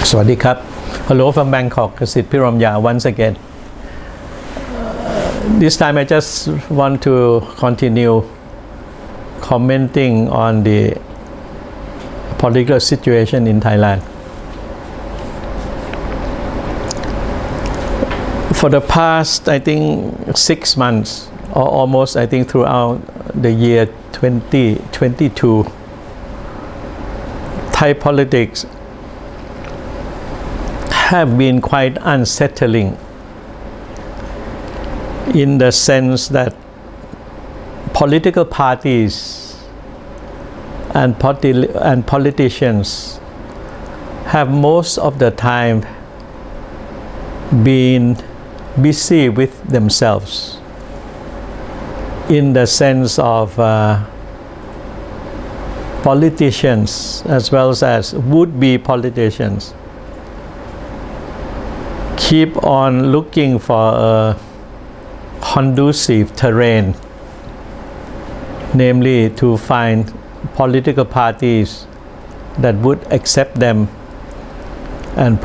Sawadee Hello from Bangkok, Kasit Piromya once again. This time I just want to continue commenting on the political situation in Thailand. For the past, I think, 6 months, or almost, I think, throughout the year 2022, Thai politics have been quite unsettling in the sense that political parties and politicians have most of the time been busy with themselves in the sense of politicians as well as would-be politicians keep on looking for a conducive terrain, namely to find political parties that would accept them and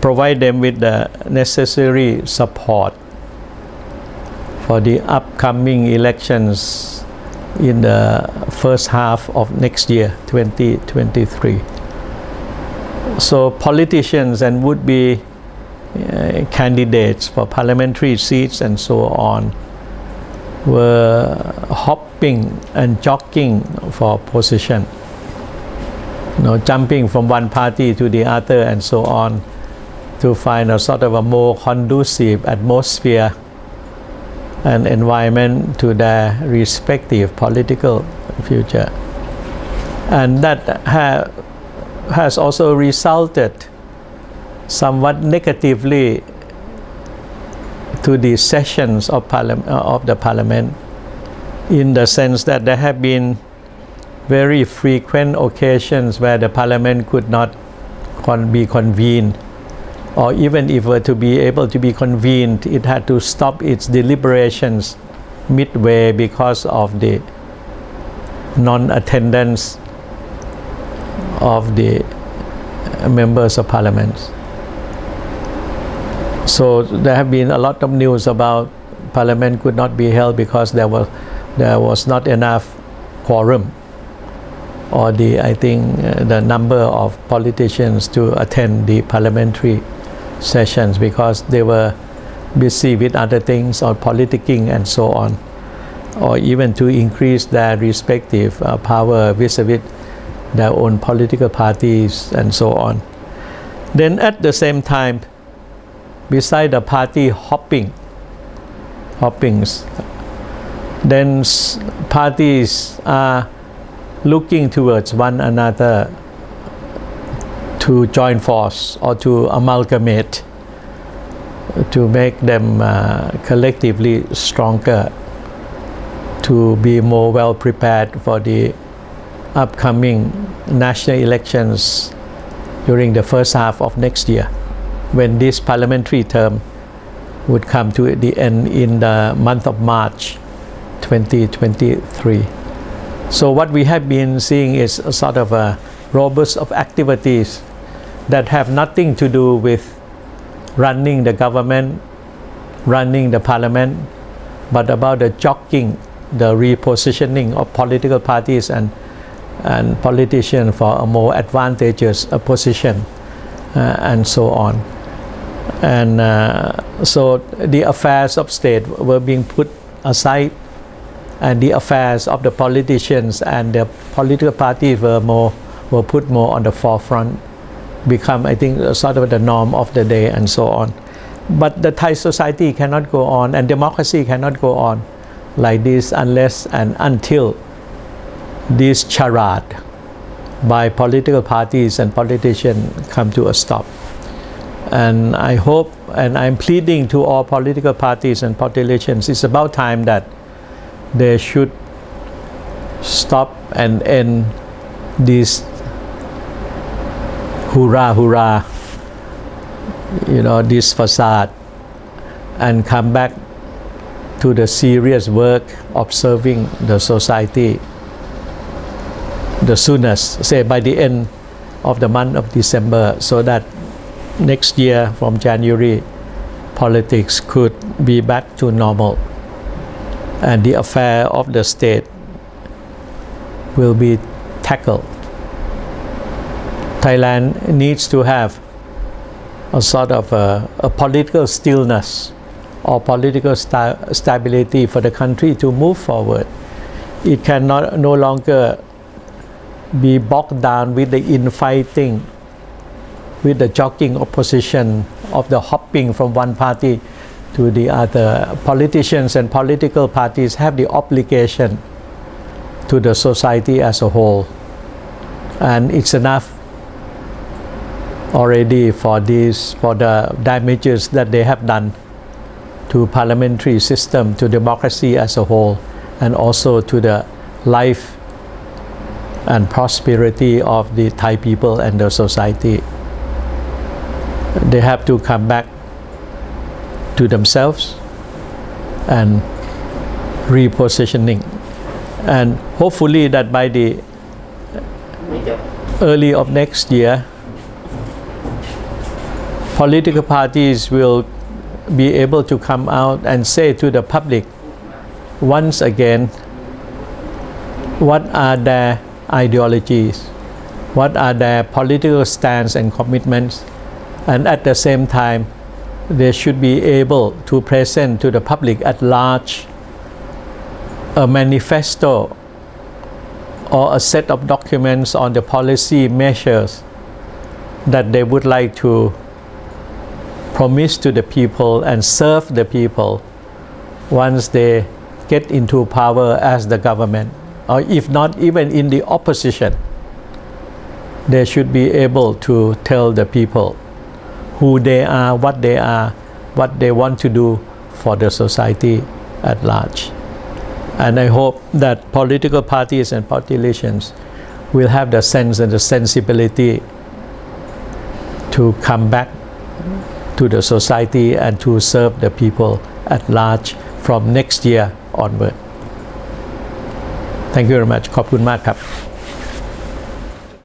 provide them with the necessary support for the upcoming elections in the first half of next year, 2023. So politicians and would-be candidates for parliamentary seats and so on were hopping and jockeying for position, jumping from one party to the other and so on, to find a sort of a more conducive atmosphere and environment to their respective political future. And that has also resulted somewhat negatively to the sessions of the parliament, in the sense that there have been very frequent occasions where the parliament could not be convened, or even if it were to be able to be convened, it had to stop its deliberations midway because of the non-attendance of the members of parliament. So there have been a lot of news about parliament could not be held because there was not enough quorum, or the number of politicians to attend the parliamentary sessions because they were busy with other things or politicking and so on, or even to increase their respective power vis-a-vis their own political parties and so on. Then at the same time, beside the party hoppings, then parties are looking towards one another to join force or to amalgamate, to make them collectively stronger, to be more well prepared for the upcoming national elections during the first half of next year, when this parliamentary term would come to the end in the month of March 2023. So what we have been seeing is a sort of a robust of activities that have nothing to do with running the government, running the parliament, but about the jockeying, the repositioning of political parties and politicians for a more advantageous position and so on. And so the affairs of state were being put aside, and the affairs of the politicians and the political parties were put more on the forefront, become, I think, sort of the norm of the day and so on. But the Thai society cannot go on, and democracy cannot go on like this unless and until this charade by political parties and politicians come to a stop. And I hope, and I'm pleading to all political parties and politicians, it's about time that they should stop and end this hurrah, this facade, and come back to the serious work of serving the society the soonest, say by the end of the month of December, so that next year, from January, politics could be back to normal, and the affair of the state will be tackled. Thailand needs to have a sort of a political stillness or political stability for the country to move forward. It cannot no longer be bogged down with the infighting, with the jogging opposition, of the hopping from one party to the other. Politicians and political parties have the obligation to the society as a whole, and it's enough already for the damages that they have done to parliamentary system, to democracy as a whole, and also to the life and prosperity of the Thai people and the society. They have to come back to themselves and repositioning, and hopefully that by the early of next year, political parties will be able to come out and say to the public once again what are their ideologies, what are their political stance and commitments, and at the same time they should be able to present to the public at large a manifesto or a set of documents on the policy measures that they would like to promise to the people and serve the people once they get into power as the government, or if not even in the opposition. They should be able to tell the people who they are, what they want to do for the society at large. And I hope that political parties and politicians will have the sense and the sensibility to come back to the society and to serve the people at large from next year onward. Thank you very much. ขอบคุณมากครับ